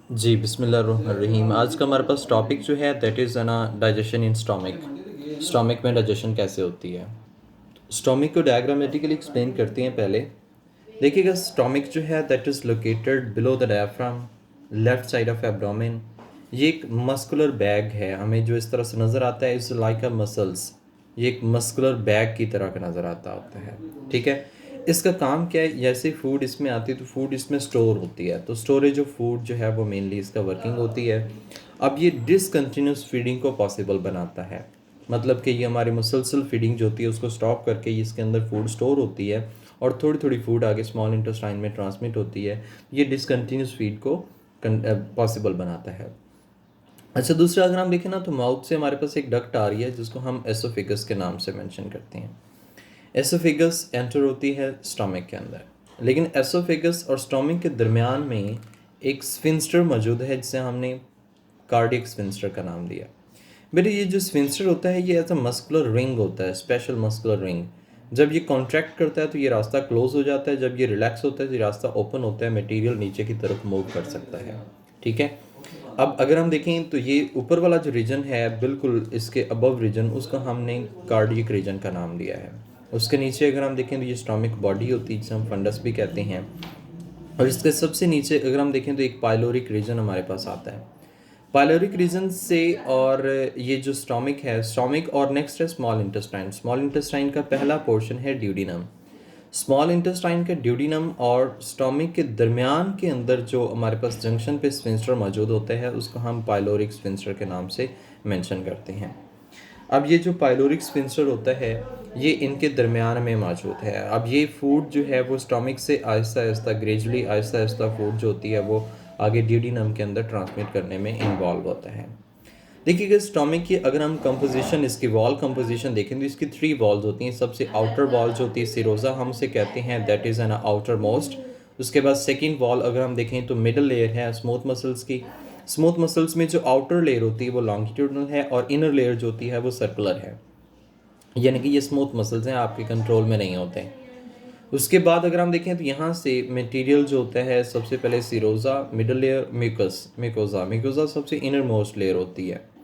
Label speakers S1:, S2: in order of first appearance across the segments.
S1: जी, बिस्मिल्लाहिर्रहमानिर्रहीम। आज का हमारे पास टॉपिक जो है दैट इज़ ना डाइजेशन इन स्टमक। स्टमक में डाइजेशन कैसे होती है। स्टमक को डायग्रामेटिकली एक्सप्लेन करते हैं पहले। देखिएगा, स्टमक जो है that is located below the diaphragm, left side of abdomen. ये एक मस्कुलर बैग है, हमें जो इस तरह से नज़र आता है इज़ लाइक अ मसल्स। ये एक मस्कुलर बैग की तरह का नज़र आता होता है। ठीक है, इसका काम क्या है, जैसे फूड इसमें आती है तो फूड इसमें स्टोर होती है, तो स्टोरेज ऑफ फूड जो है वो मेनली इसका वर्किंग होती है। अब ये डिसकंटिन्यूस फीडिंग को पॉसिबल बनाता है, मतलब कि ये हमारी मुसलसल फीडिंग जो होती है उसको स्टॉप करके ये इसके अंदर फूड स्टोर होती है और थोड़ी थोड़ी फूड आगे स्मॉल इंटेस्टाइन में ट्रांसमिट होती है। ये डिसकंटिन्यूस फीड को पॉसिबल बनाता है। अच्छा, दूसरा अगर हम देखें ना तो माउथ से हमारे पास एक डक्ट आ रही है जिसको हम एसोफेगस के नाम से मेंशन करते हैं। एसोफेगस एंटर होती है स्टमक के अंदर, लेकिन एसोफेगस और स्टमक के दरमियान में एक स्फिंक्टर मौजूद है जिसे हमने कार्डियक स्फिंक्टर का नाम दिया। बेटे, ये जो स्फिंक्टर होता है ये ऐसा मस्कुलर रिंग होता है, स्पेशल मस्कुलर रिंग। जब ये कॉन्ट्रैक्ट करता है तो ये रास्ता क्लोज हो जाता है, जब ये रिलैक्स होता है तो ये रास्ता ओपन होता है, मटेरियल नीचे की तरफ मूव कर सकता है। ठीक है, अब अगर हम देखें तो ये ऊपर वाला जो रीजन है बिल्कुल इसके अबव रीजन, उसका हमने कार्डियक रीजन का नाम दिया है। उसके नीचे अगर हम देखें तो ये स्टोमिक बॉडी होती है जिसे हम फंडस भी कहते हैं। और इसके सबसे नीचे अगर हम देखें तो एक पाइलोरिक रीजन हमारे पास आता है। पाइलोरिक रीजन से और ये जो स्टोमिक है, स्टोमिक और नेक्स्ट है स्मॉल इंटेस्टाइन। स्मॉल इंटेस्टाइन का पहला पोर्शन है ड्यूडिनम। स्मॉल इंटेस्टाइन के ड्यूडिनम और स्टोमिक के दरमियान के अंदर जो हमारे पास जंक्शन पे स्फिंक्टर मौजूद होता है उसको हम पाइलोरिक स्फिंक्टर के नाम से मेंशन करते हैं। अब ये जो पाइलोरिक स्फिंक्टर होता है ये इनके दरमियान में मौजूद है। अब ये फूड जो है वो स्टोमिक से आहिस्ता आहिस्ता ग्रेजुअली आहिस्ता आहिस्ता फूड जो होती है वो आगे ड्यूडिनम के अंदर ट्रांसमिट करने में इन्वॉल्व होता है। देखिएगा, स्टोमिक की अगर हम कंपोजिशन, इसकी वॉल कंपोजिशन देखें तो इसकी 3 वॉल्स होती हैं। सबसे आउटर वॉल जो होती है सिरोजा हम उसे कहते हैं, that is an outer most. उसके बाद सेकंड वॉल अगर हम देखें तो मिडल लेयर है स्मूथ मसल्स की। स्मूथ मसल्स में जो आउटर लेयर होती है वो लॉन्गिट्यूडनल है और इनर लेयर जो होती है वो सर्कुलर है, यानी कि ये स्मूथ मसल्स हैं, आपके कंट्रोल में नहीं होते हैं। उसके बाद अगर हम देखें तो यहाँ से मटेरियल जो होता है सबसे पहले serosa, middle layer mucus, mucosa. Mucosa सबसे इनर मोस्ट लेयर होती है।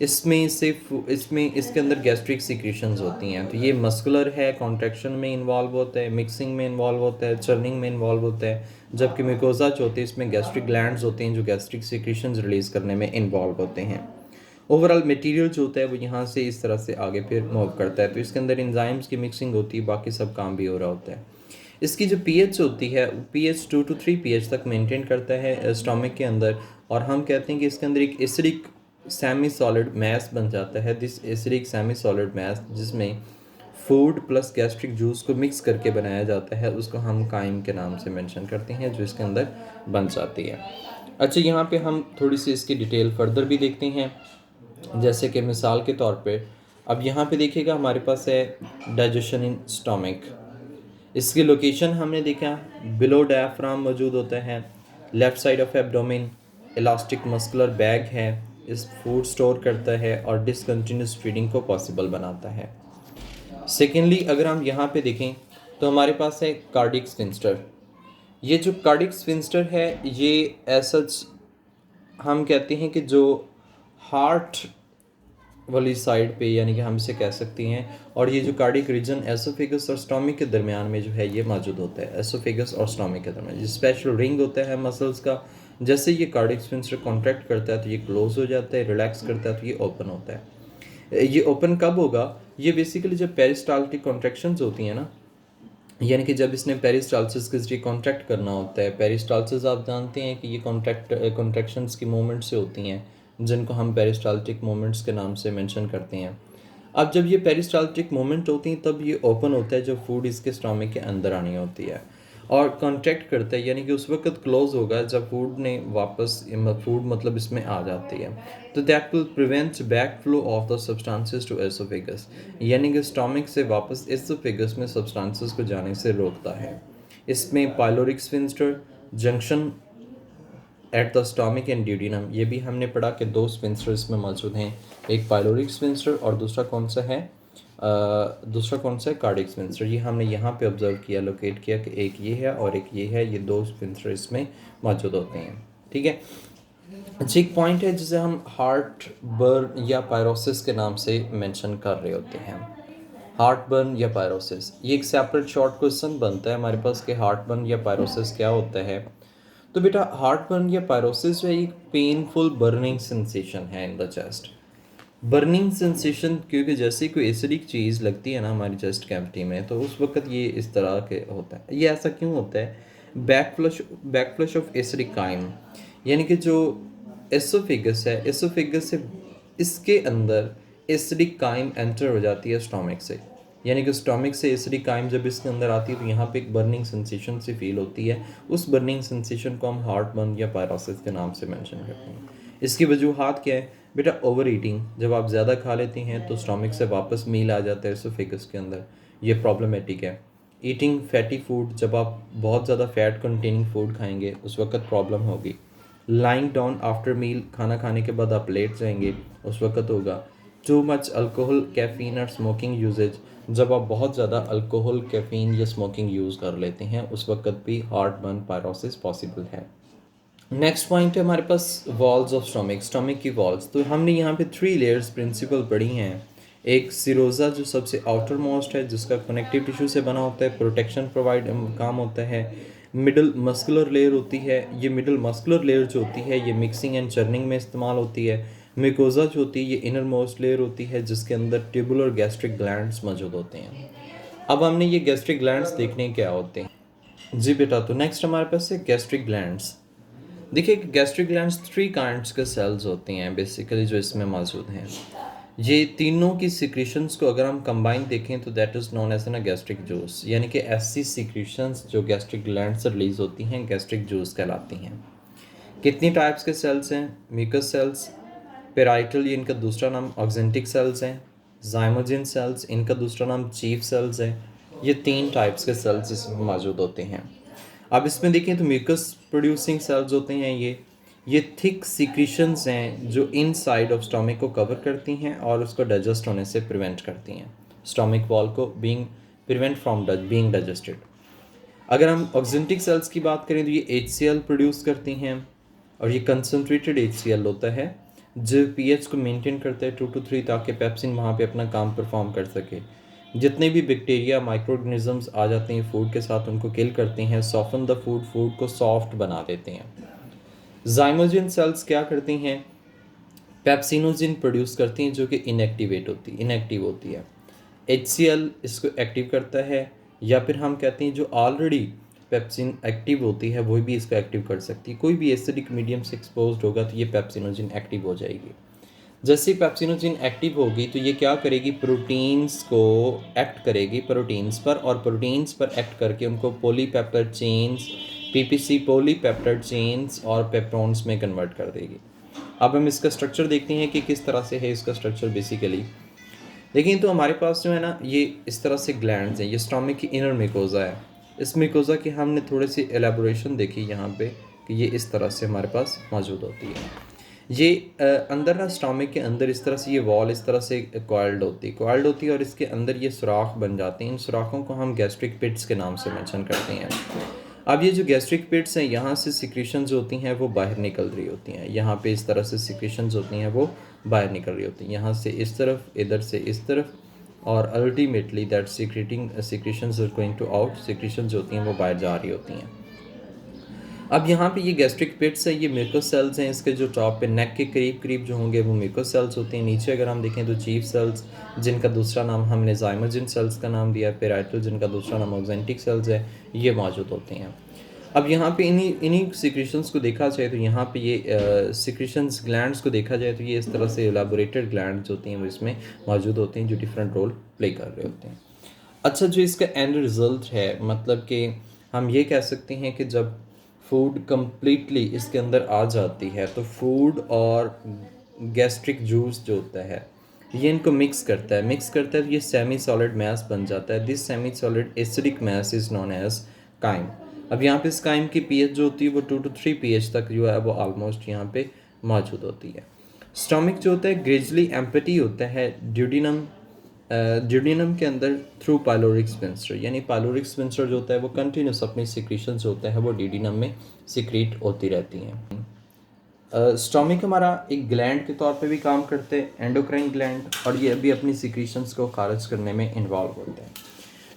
S1: इसमें सिर्फ इसमें इसके अंदर गैस्ट्रिक सिक्रीशंस होती हैं, तो ये मस्कुलर है, कॉन्ट्रैक्शन में इन्वॉल्व होता है, मिक्सिंग में इन्वॉल्व होता है, चर्निंग में इन्वॉल्व होता है। जबकि म्यूकोजा जो होती है इसमें गैस्ट्रिक ग्लैंड्स होते हैं जो गैस्ट्रिक सिक्रीशंस रिलीज़ करने में इन्वॉल्व होते हैं। ओवरऑल मटेरियल जो होता है वो यहाँ से इस तरह से आगे फिर मूव करता है, तो इसके अंदर एंजाइम्स की मिक्सिंग होती है, बाकी सब काम भी हो रहा होता है। इसकी जो पीएच होती है पीएच 2 to 3 पीएच तक मेंटेन करता है स्टोमक के अंदर। और हम कहते हैं कि इसके अंदर एक एसिडिक सेमी सॉलिड मैस बन जाता है। This acidic semi solid mass जिसमें फूड प्लस गैस्ट्रिक जूस को मिक्स करके बनाया जाता है उसको हम काइम के नाम से मेंशन करते हैं, जो इसके अंदर बन जाती है। अच्छा, यहाँ पे हम थोड़ी सी इसकी डिटेल फर्दर भी देखते हैं, जैसे कि मिसाल के तौर पे अब यहाँ पे देखिएगा हमारे पास है डाइजेशन इन स्टोमक। इसकी लोकेशन हमने देखा बिलो डायफ्राम मौजूद होता है, left side of abdomen. Elastic muscular bag है, इस फूड स्टोर करता है और डिसकंटिन्यूस फीडिंग को पॉसिबल बनाता है। सेकेंडली अगर हम यहाँ पे देखें तो हमारे पास है कार्डियक स्फिंक्टर। ये जो कार्डियक स्फिंक्टर है ये ऐसा हम कहते हैं कि जो हार्ट वाली साइड पे, यानी कि हम इसे कह सकते हैं। और ये जो कार्डियक रीजन एसोफेगस और स्टोमिक के दरमियान में जो है ये मौजूद होता है। एसोफेगस और स्टोमिक के दरमियान ये स्पेशल रिंग होता है मसल्स का। जैसे ये कार्डियक स्फिंक्टर कॉन्ट्रैक्ट करता है तो ये क्लोज हो जाता है, रिलैक्स करता है तो ये ओपन होता है। ये ओपन कब होगा, ये बेसिकली जब पेरिस्टाल्टिक कॉन्ट्रैक्शंस होती हैं ना, यानी कि जब इसने पेरिस्टाल्सिस के जरिए कॉन्ट्रैक्ट करना होता है। पेरिस्टाल्सिस आप जानते हैं कि ये कॉन्ट्रैक्शंस की मूवमेंट से होती हैं जिनको हम पेरिस्टाल्टिक मूवमेंट्स के नाम से मेंशन करते हैं। अब जब ये पेरिस्टाल्टिक मूवमेंट होती हैं तब ये ओपन होता है जब फूड इसके स्टोमक के अंदर आनी होती है और कॉन्ट्रैक्ट करता है, यानी कि उस वक्त क्लोज होगा जब फूड ने वापस फूड मतलब इसमें आ जाती है। तो that will prevent back flow of the substances to oesophagus, यानी कि स्टोमक से वापस एसोफेगस में सब्सटेंसेस को जाने से रोकता है। इसमें pyloric sphincter, junction at the stomach and duodenum, ये भी हमने पढ़ा कि 2 स्फिंक्टर इसमें मौजूद हैं, एक पाइलोरिक स्फिंक्टर और दूसरा कौन सा है, कार्डियक स्फिंक्टर। ये हमने यहाँ पे ऑब्जर्व किया, लोकेट किया कि एक ये है और एक ये है, ये 2 स्फिंक्टर इसमें मौजूद होते हैं। ठीक है, अच्छा, एक पॉइंट है जिसे हम हार्ट बर्न या पायरोसिस के नाम से मेंशन कर रहे होते हैं। हार्ट बर्न या पायरोसिस, ये एक सेपरेट शॉर्ट क्वेश्चन बनता है हमारे पास कि हार्ट बर्न या पायरोसिस क्या होता है। तो बेटा हार्ट बर्न या पायरोसिस जो है एक पेनफुल बर्निंग सेंसेशन है in the chest. Burning sensation, क्योंकि जैसे कोई एसिडिक चीज़ लगती है ना हमारी चेस्ट कैविटी में, तो उस वक्त ये इस तरह के होता है। ये ऐसा क्यों होता है? बैकफ्लश ऑफ एसिडिक काइम, यानी कि जो एसोफेगस है, एसोफेगस से इसके अंदर एसिडिक काइम एंटर हो जाती है स्टोमिक से। यानी कि स्टोमिक से एसिडिक काइम जब इसके अंदर आती है तो यहाँ पे एक बर्निंग सेंसेशन सी फील होती है। उस बर्निंग सेंसेशन को हम हार्ट बर्न या पायरोसिस के नाम से मेंशन करते हैं। इसकी वजूहात क्या है बेटा? ओवर ईटिंग, जब आप ज़्यादा खा लेती हैं तो स्टोमिक से वापस मील आ जाता है एसोफेगस के अंदर, ये प्रॉब्लमेटिक है। ईटिंग फैटी फूड, जब आप बहुत ज़्यादा फैट कंटेनिंग फूड खाएंगे उस वक्त प्रॉब्लम होगी। लाइंग डाउन आफ्टर मील, खाना खाने के बाद आप लेट जाएंगे उस वक्त होगा। टू मच अल्कोहल, कैफ़ीन और स्मोकिंग यूजेज, जब आप बहुत ज़्यादा अल्कोहल, कैफ़ीन या स्मोकिंग यूज़ कर लेते हैं उस वक्त भी हार्ट बर्न पायरोसिस पॉसिबल है। नेक्स्ट पॉइंट है हमारे पास वॉल्स ऑफ स्टोमिक, स्टोमिक की वॉल्स। तो हमने यहाँ पे 3 लेयर्स प्रिंसिपल पढ़ी हैं। एक सिरोज़ा जो सबसे आउटर मोस्ट है, जिसका कनेक्टिव टिश्यू से बना होता है, प्रोटेक्शन प्रोवाइड काम होता है। मिडल मस्कुलर लेयर होती है, ये मिडल मस्कुलर लेयर जो होती है ये मिक्सिंग एंड चर्निंग में इस्तेमाल होती है। मिकोज़ा जो होती है ये इनर मोस्ट लेयर होती है, जिसके अंदर ट्यूबुलर गैस्ट्रिक ग्लैंड्स मौजूद होते हैं। अब हमने ये गैस्ट्रिक ग्लैंड्स देखने क्या होते हैं। जी बेटा, तो नेक्स्ट हमारे पास है गैस्ट्रिक ग्लैंड्स। देखिए गैस्ट्रिक ग्लैंड्स 3 काइंड्स के सेल्स होती हैं बेसिकली जो इसमें मौजूद हैं। ये तीनों की सिक्रीशंस को अगर हम कंबाइन देखें तो that is known as an gastric juice, यानी कि ऐसी सिक्रीशंस जो गैस्ट्रिक ग्लैंड से रिलीज होती हैं गैस्ट्रिक जूस कहलाती हैं। कितनी टाइप्स के सेल्स हैं? म्यूकस सेल्स, पेराइटल, ये इनका दूसरा नाम ऑक्जेंटिक सेल्स हैं, जाइमोजिन सेल्स, इनका दूसरा नाम चीफ सेल्स है। ये 3 टाइप्स के सेल्स इसमें मौजूद होते हैं। अब इसमें देखें तो म्यूकस प्रोड्यूसिंग सेल्स होते हैं ये थिक सीक्रीशंस हैं जो इन साइड ऑफ स्टोमिक को कवर करती हैं और उसको डाइजेस्ट होने से प्रिवेंट करती हैं, स्टोमिक वॉल को being prevent from being digested. अगर हम ऑक्जेंटिक सेल्स की बात करें तो ये HCl प्रोड्यूस करती हैं और ये कंसनट्रेटेड HCl होता है जो pH को मेंटेन करता है 2 to 3, ताकि पेप्सिन वहाँ पे अपना काम परफॉर्म कर सके। जितने भी बैक्टीरिया माइक्रो ऑर्गेनिजम्स आ जाते हैं फूड के साथ उनको किल करते हैं, सॉफ्टन द फूड, फूड को सॉफ्ट बना देते हैं। जाइमोजिन सेल्स क्या करती हैं? पेप्सिनोजिन प्रोड्यूस करती हैं जो कि इनएक्टिव होती है। HCl इसको एक्टिव करता है, या फिर हम कहते हैं जो ऑलरेडी पेप्सिन एक्टिव होती है वही भी इसको एक्टिव कर सकती है। कोई भी एसिडिक मीडियम से एक्सपोज्ड होगा तो ये पेप्सिनोजिन एक्टिव हो जाएगी। जैसे पेप्सिनोजिन एक्टिव होगी तो ये क्या करेगी? प्रोटीन्स को एक्ट करेगी प्रोटीन्स पर, और प्रोटीन्स पर एक्ट करके उनको polypeptide chains, PPC polypeptide chains और पेप्टोन्स में कन्वर्ट कर देगी। अब हम इसका स्ट्रक्चर देखते हैं कि किस तरह से है इसका स्ट्रक्चर बेसिकली। देखिए तो हमारे पास जो है ना ये इस तरह से ग्लैंड्स हैं, ये स्टोमिक की इनर मिकोज़ा है। इस मिकोज़ा की हमने थोड़ी सी एलेबोरेशन देखी यहाँ पे कि ये इस तरह से हमारे पास मौजूद होती है। ये अंदर ना स्टोमिक के अंदर इस तरह से ये वॉल इस तरह से कॉइल्ड होती है और इसके अंदर ये सुराख बन जाते हैं। इन सुराखों को हम गैस्ट्रिक पिट्स के नाम से मेंशन करते हैं। अब ये जो गैस्ट्रिक पिट्स हैं यहाँ से सिक्रीशंस होती हैं वो बाहर निकल रही होती हैं। यहाँ पे इस तरह से सिक्रीशंस होती हैं वो बाहर निकल रही होती हैं, यहाँ से इस तरफ, इधर से इस तरफ, और ultimately that secretions are going to out, secretions होती हैं वो बाहर जा रही होती हैं। अब यहाँ पे ये गैस्ट्रिक पिट्स है, ये म्यूकस सेल्स हैं। इसके जो टॉप पे नेक के करीब करीब जो होंगे वो म्यूकस सेल्स होते हैं। नीचे अगर हम देखें तो चीफ सेल्स, जिनका दूसरा नाम हमने जाइमोजिन सेल्स का नाम दिया, पेराइटल जिनका दूसरा नाम ऑक्जेंटिक सेल्स है, ये मौजूद होते हैं। अब यहाँ पे इन्हीं सिक्रीशंस को देखा जाए तो यहाँ पे ये सिक्रीशंस ग्लैंड्स को देखा जाए तो ये इस तरह से एलाबोरेटेड ग्लैंड्स होती हैं वो इसमें मौजूद होते हैं जो डिफरेंट रोल प्ले कर रहे होते हैं। अच्छा, जो इसका एंड रिज़ल्ट है, मतलब कि हम ये कह सकते हैं कि जब फूड कम्प्लीटली इसके अंदर आ जाती है तो फूड और गैस्ट्रिक जूस जो होता है ये इनको मिक्स करता है तो ये सेमी सॉलिड मैस बन जाता है। This semi solid acidic mass is known as chyme. अब यहाँ पे इस काइम की pH जो होती है वो 2 to 3 pH तक जो है वो ऑलमोस्ट यहाँ पे मौजूद होती है। स्टोमिक जो होता है ग्रेजुअली एम्पटी होता है ड्यूडिनम के अंदर थ्रू पाइलोरिक स्पिंसटर, यानी पाइलोरिक स्पिंसटर जो होता है वो कंटिन्यूस अपनी सिक्रीशंस होता है वो ड्यूडिनम में सिक्रीट होती रहती हैं। स्टोमिक हमारा एक ग्लैंड के तौर पे भी काम करते हैं, एंडोक्राइन ग्लैंड, और ये भी अपनी सिक्रीशंस को खारिज करने में इन्वॉल्व होते हैं।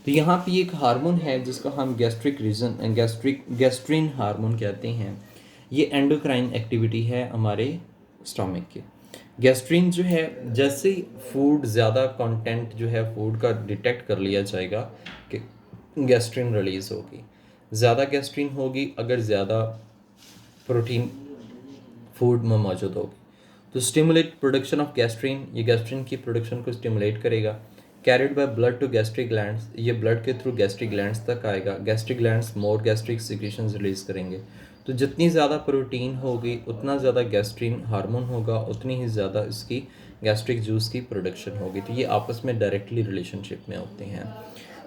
S1: तो यहाँ पे एक हार्मोन है जिसको हम गैस्ट्रिन हार्मोन कहते हैं। ये एंडोक्राइन एक्टिविटी है हमारे स्टोमिक की। गैस्ट्रिन जो है, जैसे ही फूड ज़्यादा कंटेंट जो है फूड का डिटेक्ट कर लिया जाएगा कि गैस्ट्रिन रिलीज़ होगी। ज़्यादा गैस्ट्रिन होगी अगर ज़्यादा प्रोटीन फूड में मौजूद होगी। तो स्टिमुलेट प्रोडक्शन ऑफ गैस्ट्रिन, ये गैस्ट्रिन की प्रोडक्शन को स्टिमुलेट करेगा। Carried by blood to gastric glands, ये ब्लड के थ्रू गैस्ट्रिक ग्लैंड्स तक आएगा। Gastric glands more gastric secretions release करेंगे। तो जितनी ज़्यादा प्रोटीन होगी उतना ज़्यादा गैस्ट्रिन हार्मोन होगा, उतनी ही ज़्यादा इसकी गैस्ट्रिक जूस की प्रोडक्शन होगी। तो ये आपस में डायरेक्टली रिलेशनशिप में होते हैं।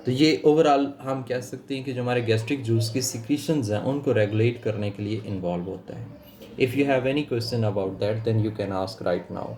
S1: तो ये ओवरऑल हम कह सकते हैं कि जो हमारे गैस्ट्रिक जूस की सिक्रीशंस हैं उनको रेगुलेट करने के लिए इन्वॉल्व होता है। If you have any question about that, then you can ask right now.